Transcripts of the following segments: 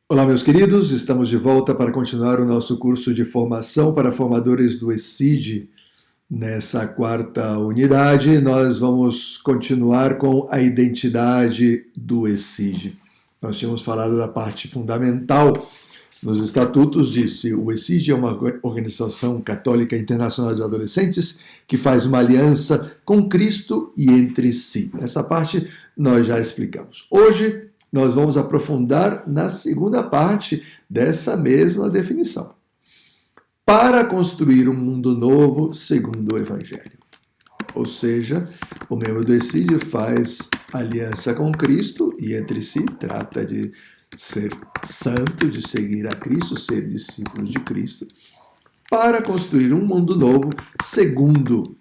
Olá, meus queridos, estamos de volta para continuar o nosso curso de formação para formadores do ESID. Nessa quarta unidade, nós vamos continuar com a identidade do ESID. Nós tínhamos falado da parte fundamental nos estatutos, disse o ESID é uma organização católica internacional de adolescentes que faz uma aliança com Cristo e entre si. Essa parte nós já explicamos. Hoje, nós vamos aprofundar na segunda parte dessa mesma definição. Para construir um mundo novo segundo o Evangelho. Ou seja, o membro do ESID faz aliança com Cristo e entre si trata de ser santo, de seguir a Cristo, ser discípulo de Cristo, para construir um mundo novo segundo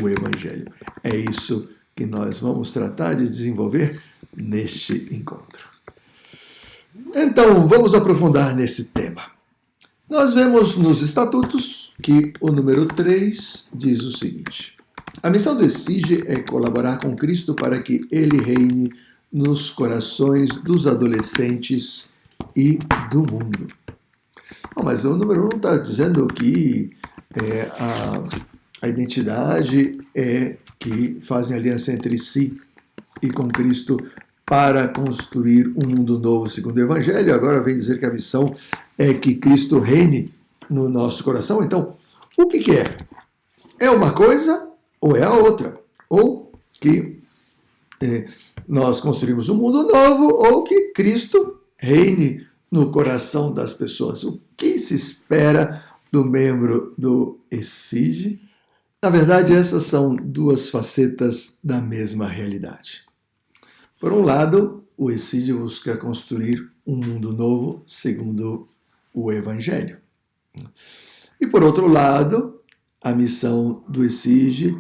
o Evangelho. É isso que nós vamos tratar de desenvolver neste encontro. Então, vamos aprofundar nesse tema. Nós vemos nos estatutos que o número 3 diz o seguinte: a missão do ESID é colaborar com Cristo para que ele reine nos corações dos adolescentes e do mundo. Mas o número 1 está dizendo que a identidade é que fazem aliança entre si e com Cristo para construir um mundo novo segundo o Evangelho. Agora vem dizer que a missão é que Cristo reine no nosso coração. Então, o que é? É uma coisa ou é a outra? Ou que nós construímos um mundo novo ou que Cristo reine no coração das pessoas. O que se espera do membro do ESID? Na verdade, essas são duas facetas da mesma realidade. Por um lado, o ESID busca construir um mundo novo segundo o Evangelho. E por outro lado, a missão do ESID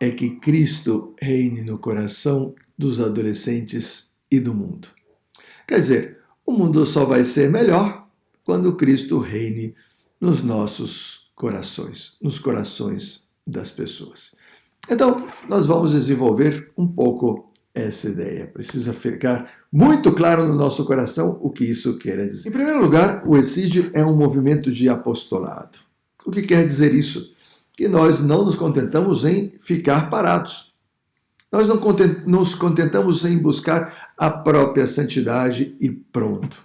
é que Cristo reine no coração dos adolescentes e do mundo. Quer dizer, o mundo só vai ser melhor quando Cristo reine nos nossos corações, nos corações das pessoas. Então, nós vamos desenvolver um pouco essa ideia. Precisa ficar muito claro no nosso coração o que isso quer dizer. Em primeiro lugar, o ESID é um movimento de apostolado. O que quer dizer isso? Que nós não nos contentamos em ficar parados. Nós não nos contentamos em buscar a própria santidade e pronto.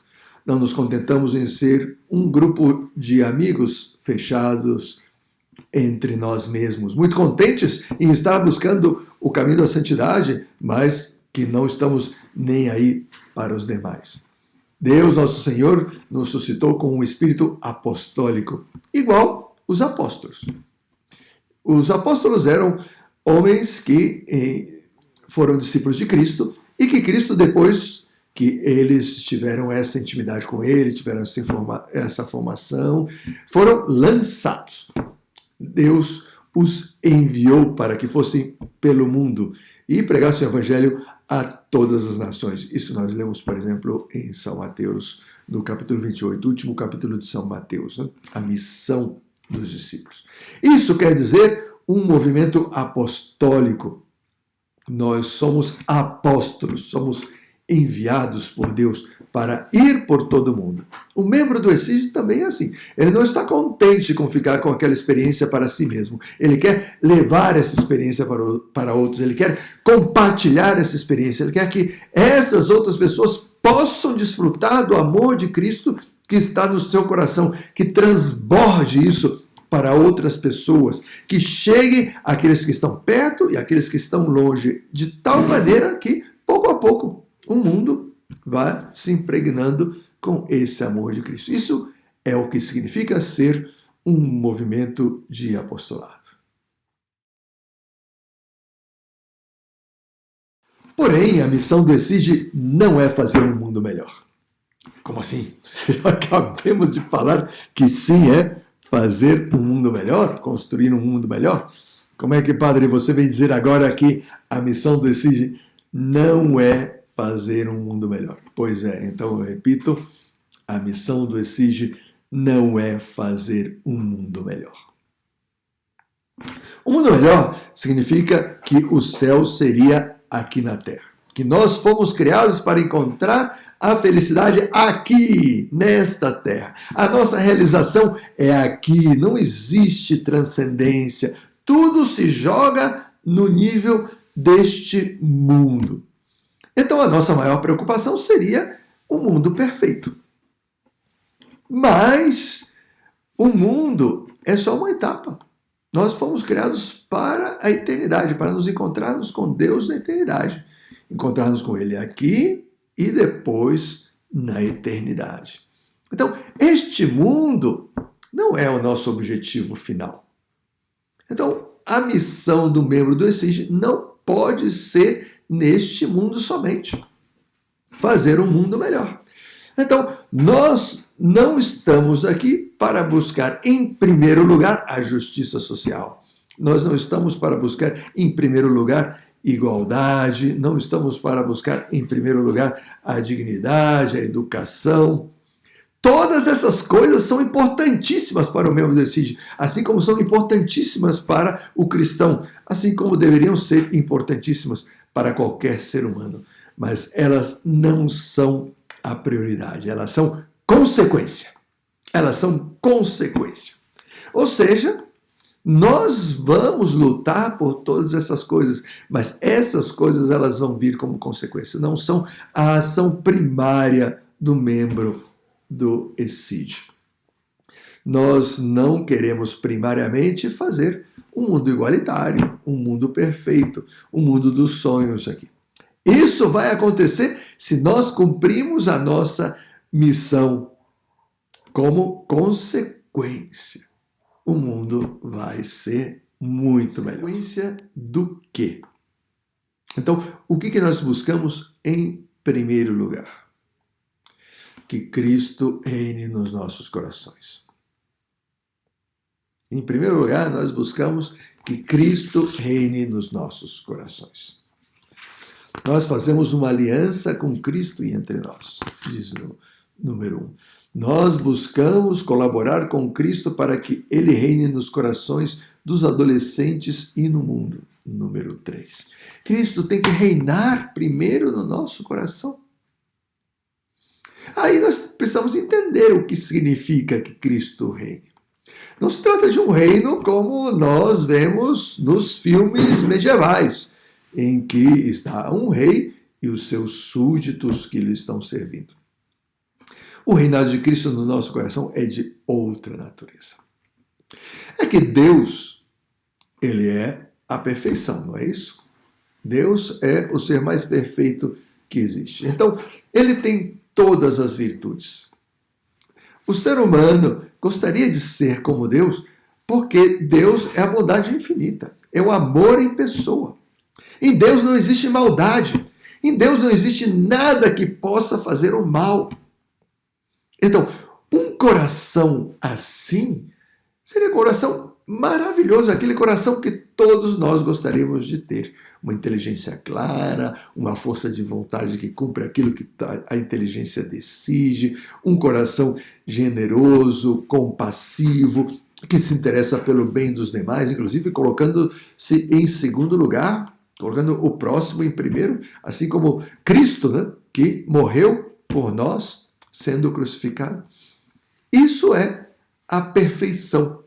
Não nos contentamos em ser um grupo de amigos fechados entre nós mesmos, muito contentes em estar buscando o caminho da santidade, mas que não estamos nem aí para os demais. Deus, nosso Senhor, nos suscitou com um espírito apostólico, igual os apóstolos. Os apóstolos eram homens que foram discípulos de Cristo e que Cristo, depois que eles tiveram essa intimidade com ele, tiveram essa formação, foram lançados. Deus os enviou para que fossem pelo mundo e pregassem o Evangelho a todas as nações. Isso nós lemos, por exemplo, em São Mateus, no capítulo 28, último capítulo de São Mateus, né? A missão dos discípulos. Isso quer dizer um movimento apostólico. Nós somos apóstolos, somos enviados por Deus para ir por todo mundo. O membro do ESID também é assim. Ele não está contente com ficar com aquela experiência para si mesmo. Ele quer levar essa experiência para outros. Ele quer compartilhar essa experiência. Ele quer que essas outras pessoas possam desfrutar do amor de Cristo que está no seu coração, que transborde isso para outras pessoas, que chegue àqueles que estão perto e àqueles que estão longe, de tal maneira que, pouco a pouco, o mundo vai se impregnando com esse amor de Cristo. Isso é o que significa ser um movimento de apostolado. Porém, a missão do ESID não é fazer um mundo melhor. Como assim? Acabamos de falar que sim, é fazer um mundo melhor, construir um mundo melhor. Como é que, padre, você vem dizer agora que a missão do ESID não é fazer um mundo melhor? Pois é, então eu repito, a missão do ESID não é fazer um mundo melhor. Um mundo melhor significa que o céu seria aqui na terra, que nós fomos criados para encontrar a felicidade aqui, nesta terra. A nossa realização é aqui, não existe transcendência. Tudo se joga no nível deste mundo. Então a nossa maior preocupação seria o mundo perfeito. Mas o mundo é só uma etapa. Nós fomos criados para a eternidade, para nos encontrarmos com Deus na eternidade. Encontrarmos com Ele aqui e depois na eternidade. Então, este mundo não é o nosso objetivo final. Então, a missão do membro do ESIG não pode ser neste mundo somente. Fazer um mundo melhor. Então, nós não estamos aqui para buscar, em primeiro lugar, a justiça social. Nós não estamos para buscar, em primeiro lugar, igualdade, não estamos para buscar, em primeiro lugar, a dignidade, a educação. Todas essas coisas são importantíssimas para o membro do ESIG, assim como são importantíssimas para o cristão, assim como deveriam ser importantíssimas para qualquer ser humano. Mas elas não são a prioridade, elas são consequência. Elas são consequência. Ou seja, nós vamos lutar por todas essas coisas, mas essas coisas elas vão vir como consequência, não são a ação primária do membro do ESIG. Nós não queremos primariamente fazer um mundo igualitário, um mundo perfeito, um mundo dos sonhos aqui. Isso vai acontecer se nós cumprimos a nossa missão. Como consequência, o mundo vai ser muito melhor. Consequência do quê? Então, o que nós buscamos em primeiro lugar? Que Cristo reine nos nossos corações. Em primeiro lugar, nós buscamos que Cristo reine nos nossos corações. Nós fazemos uma aliança com Cristo e entre nós, diz no número 1. Nós buscamos colaborar com Cristo para que Ele reine nos corações dos adolescentes e no mundo, número 3. Cristo tem que reinar primeiro no nosso coração. Aí nós precisamos entender o que significa que Cristo reine. Não se trata de um reino como nós vemos nos filmes medievais, em que está um rei e os seus súditos que lhe estão servindo. O reinado de Cristo no nosso coração é de outra natureza. É que Deus, Ele é a perfeição, não é isso? Deus é o ser mais perfeito que existe. Então, Ele tem todas as virtudes. O ser humano gostaria de ser como Deus, porque Deus é a bondade infinita, é o amor em pessoa. Em Deus não existe maldade, em Deus não existe nada que possa fazer o mal. Então, um coração assim seria um coração maravilhoso, aquele coração que todos nós gostaríamos de ter. Uma inteligência clara, uma força de vontade que cumpre aquilo que a inteligência decide, um coração generoso, compassivo, que se interessa pelo bem dos demais, inclusive colocando-se em segundo lugar, colocando o próximo em primeiro, assim como Cristo, né, que morreu por nós, sendo crucificado. Isso é a perfeição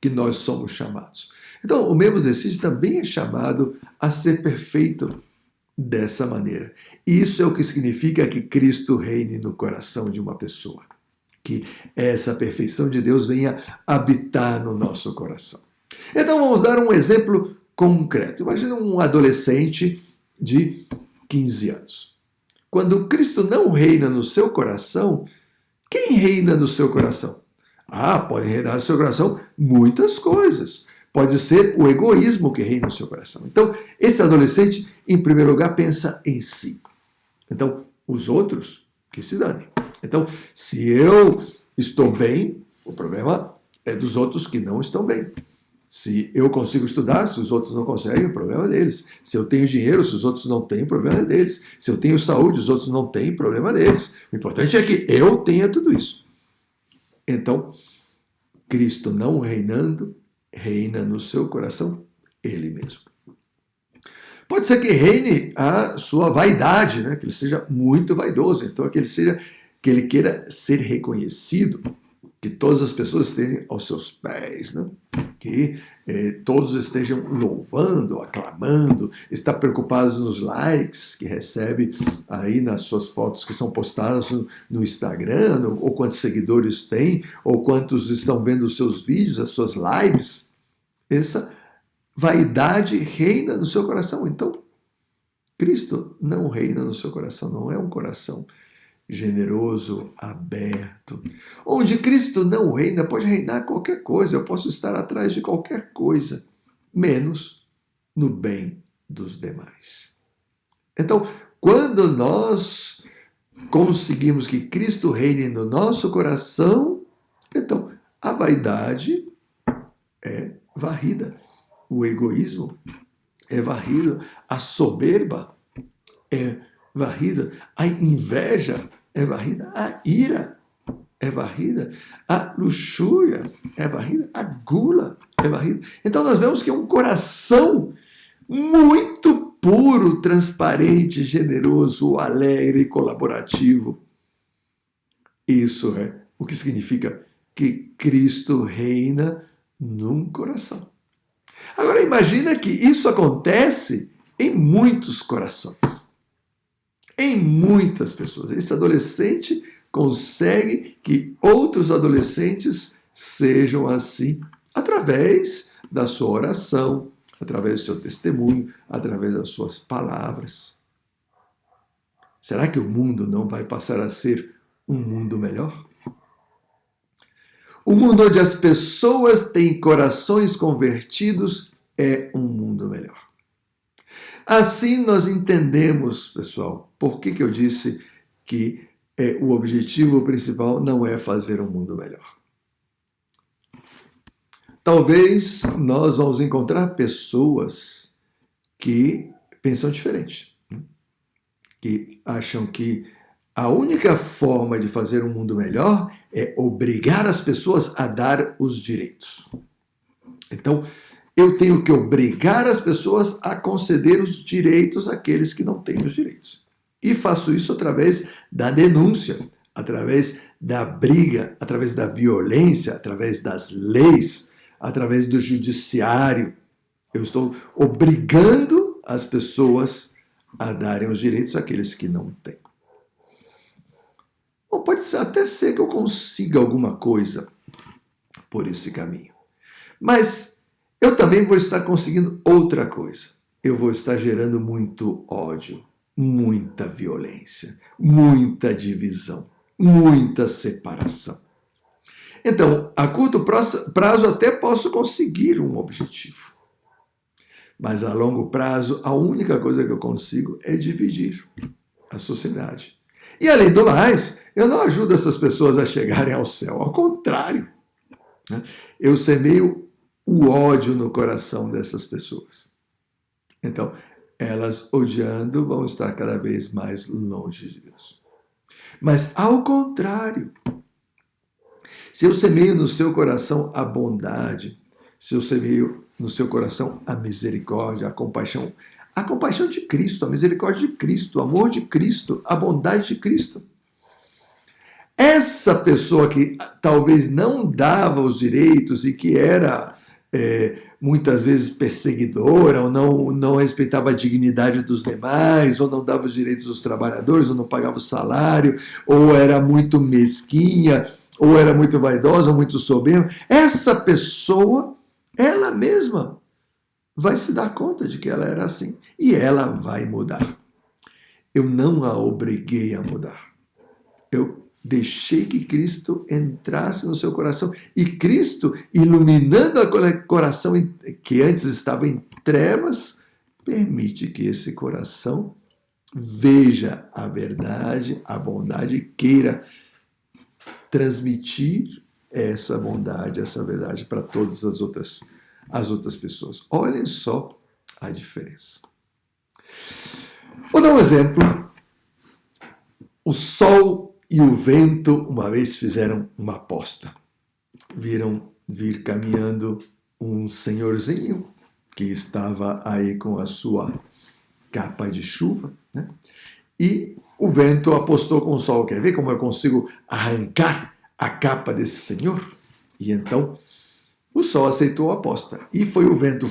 que nós somos chamados. Então, o membro do ESIG também é chamado a ser perfeito dessa maneira. Isso é o que significa que Cristo reine no coração de uma pessoa. Que essa perfeição de Deus venha habitar no nosso coração. Então, vamos dar um exemplo concreto. Imagina um adolescente de 15 anos. Quando Cristo não reina no seu coração, quem reina no seu coração? Pode reinar no seu coração muitas coisas. Pode ser o egoísmo que reina no seu coração. Então, esse adolescente, em primeiro lugar, pensa em si. Então, os outros, que se danem. Então, se eu estou bem, o problema é dos outros que não estão bem. Se eu consigo estudar, se os outros não conseguem, o problema é deles. Se eu tenho dinheiro, se os outros não têm, o problema é deles. Se eu tenho saúde, os outros não têm, o problema é deles. O importante é que eu tenha tudo isso. Então, Cristo não reinando, reina no seu coração Ele mesmo. Pode ser que reine a sua vaidade, né? Que ele seja muito vaidoso, então que ele queira ser reconhecido, que todas as pessoas estejam aos seus pés, né? Que todos estejam louvando, aclamando, está preocupado nos likes que recebe aí nas suas fotos que são postadas no Instagram, ou quantos seguidores tem, ou quantos estão vendo os seus vídeos, as suas lives. Essa vaidade reina no seu coração. Então, Cristo não reina no seu coração, não é um coração generoso, aberto. Onde Cristo não reina, pode reinar qualquer coisa, eu posso estar atrás de qualquer coisa, menos no bem dos demais. Então, quando nós conseguimos que Cristo reine no nosso coração, então a vaidade é varrida, o egoísmo é varrido, a soberba é varrida, a inveja é varrida, a ira é varrida, a luxúria é varrida, a gula é varrida. Então nós vemos que é um coração muito puro, transparente, generoso, alegre e colaborativo. Isso é o que significa que Cristo reina num coração. Agora imagina que isso acontece em muitos corações, em muitas pessoas. Esse adolescente consegue que outros adolescentes sejam assim, através da sua oração, através do seu testemunho, através das suas palavras. Será que o mundo não vai passar a ser um mundo melhor? O mundo onde as pessoas têm corações convertidos é um mundo melhor. Assim nós entendemos, pessoal, por que eu disse que o objetivo principal não é fazer um mundo melhor. Talvez nós vamos encontrar pessoas que pensam diferente, que acham que a única forma de fazer um mundo melhor é obrigar as pessoas a dar os direitos. Então, eu tenho que obrigar as pessoas a conceder os direitos àqueles que não têm os direitos. E faço isso através da denúncia, através da briga, através da violência, através das leis, através do judiciário. Eu estou obrigando as pessoas a darem os direitos àqueles que não têm. Ou pode até ser que eu consiga alguma coisa por esse caminho. Mas eu também vou estar conseguindo outra coisa. Eu vou estar gerando muito ódio, muita violência, muita divisão, muita separação. Então, a curto prazo até posso conseguir um objetivo. Mas a longo prazo, a única coisa que eu consigo é dividir a sociedade. E além do mais, eu não ajudo essas pessoas a chegarem ao céu. Ao contrário, eu semeio o ódio no coração dessas pessoas. Então, elas odiando vão estar cada vez mais longe de Deus. Mas ao contrário, se eu semeio no seu coração a bondade, se eu semeio no seu coração a misericórdia, a compaixão de Cristo, a misericórdia de Cristo, o amor de Cristo, a bondade de Cristo. Essa pessoa que talvez não dava os direitos e que era muitas vezes perseguidora, ou não respeitava a dignidade dos demais, ou não dava os direitos dos trabalhadores, ou não pagava o salário, ou era muito mesquinha, ou era muito vaidosa, ou muito soberba, essa pessoa, ela mesma, vai se dar conta de que ela era assim. E ela vai mudar. Eu não a obriguei a mudar. Eu deixei que Cristo entrasse no seu coração. E Cristo, iluminando aquele coração que antes estava em trevas, permite que esse coração veja a verdade, a bondade, e queira transmitir essa bondade, essa verdade para todas as outras pessoas. Olhem só a diferença. Vou dar um exemplo. O sol e o vento uma vez fizeram uma aposta. Viram vir caminhando um senhorzinho que estava aí com a sua capa de chuva, né? E o vento apostou com o sol. Quer ver como eu consigo arrancar a capa desse senhor? E então o sol aceitou a aposta. E foi o vento.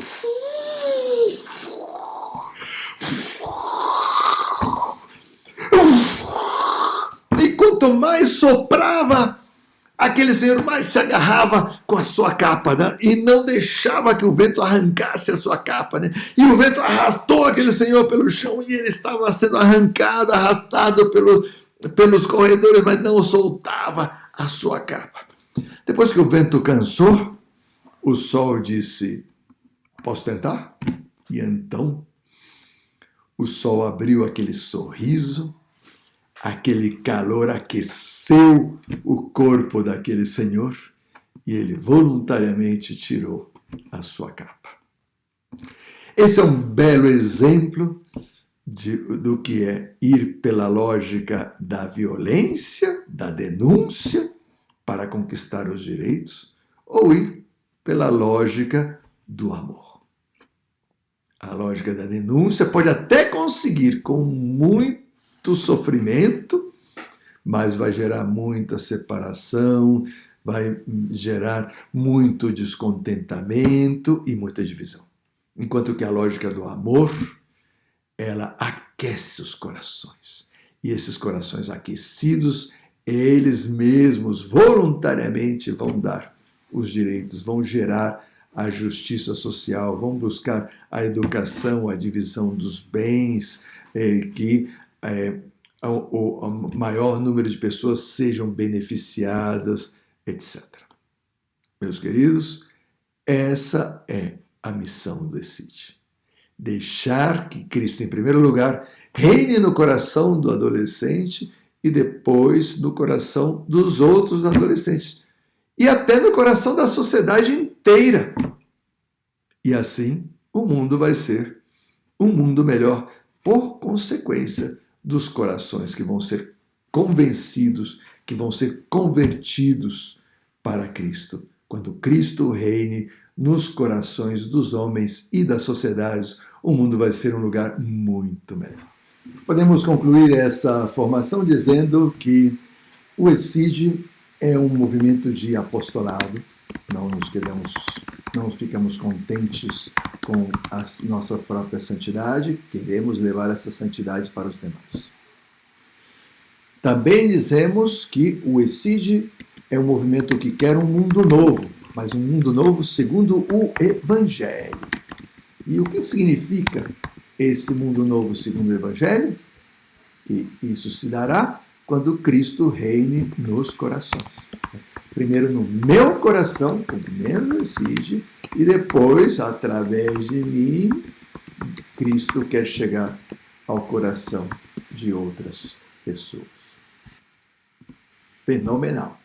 E quanto mais soprava, aquele senhor mais se agarrava com a sua capa, né? E não deixava que o vento arrancasse a sua capa, né? E o vento arrastou aquele senhor pelo chão e ele estava sendo arrancado, arrastado pelos corredores, mas não soltava a sua capa. Depois que o vento cansou, o sol disse: posso tentar? E então o sol abriu aquele sorriso, aquele calor aqueceu o corpo daquele senhor e ele voluntariamente tirou a sua capa. Esse é um belo exemplo do que é ir pela lógica da violência, da denúncia, para conquistar os direitos, ou ir pela lógica do amor. A lógica da denúncia pode até conseguir com muito sofrimento, mas vai gerar muita separação, vai gerar muito descontentamento e muita divisão. Enquanto que a lógica do amor, ela aquece os corações. E esses corações aquecidos, eles mesmos voluntariamente vão dar os direitos, vão gerar a justiça social, vão buscar a educação, a divisão dos bens, que o maior número de pessoas sejam beneficiadas, etc. Meus queridos, essa é a missão do ESID. Deixar que Cristo, em primeiro lugar, reine no coração do adolescente e depois no coração dos outros adolescentes. E até no coração da sociedade inteira. E assim, o mundo vai ser um mundo melhor por consequência dos corações que vão ser convencidos, que vão ser convertidos para Cristo. Quando Cristo reine nos corações dos homens e das sociedades, o mundo vai ser um lugar muito melhor. Podemos concluir essa formação dizendo que o ESID é um movimento de apostolado. Não ficamos contentes com a nossa própria santidade, queremos levar essa santidade para os demais. Também dizemos que o ESID é um movimento que quer um mundo novo, mas um mundo novo segundo o Evangelho. E o que significa esse mundo novo segundo o Evangelho? E isso se dará quando Cristo reine nos corações. Primeiro no meu coração, como ESID, e depois, através de mim, Cristo quer chegar ao coração de outras pessoas. Fenomenal!